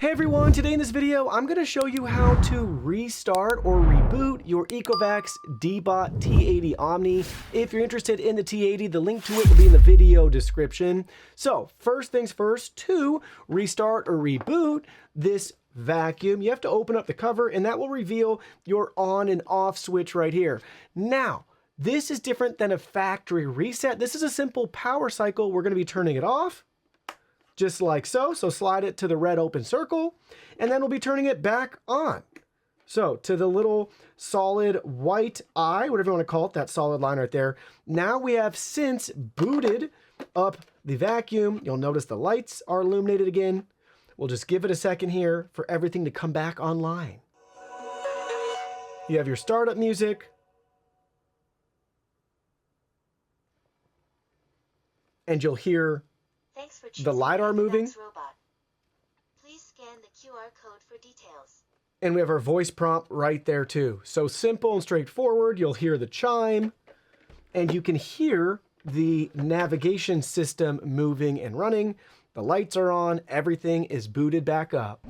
Hey everyone, today in this video, I'm going to show you how to restart or reboot your ECOVACS DEEBOT T80 OMNI. If you're interested in the T80, the link to it will be in the video description. So first things first, to restart or reboot this vacuum, you have to open up the cover and that will reveal your on and off switch right here. Now, this is different than a factory reset. This is a simple power cycle. We're going to be turning it off. Just like so. So slide it to the red open circle, and then we'll be turning it back on. So to the little solid white eye, whatever you want to call it, that solid line right there. Now we have since booted up the vacuum. You'll notice the lights are illuminated again. We'll just give it a second here for everything to come back online. You have your startup music. And you'll hear the LiDAR moving. Please scan the QR code for details. And we have our voice prompt right there too. So simple and straightforward. You'll hear the chime and you can hear the navigation system moving and running. The lights are on. Everything is booted back up.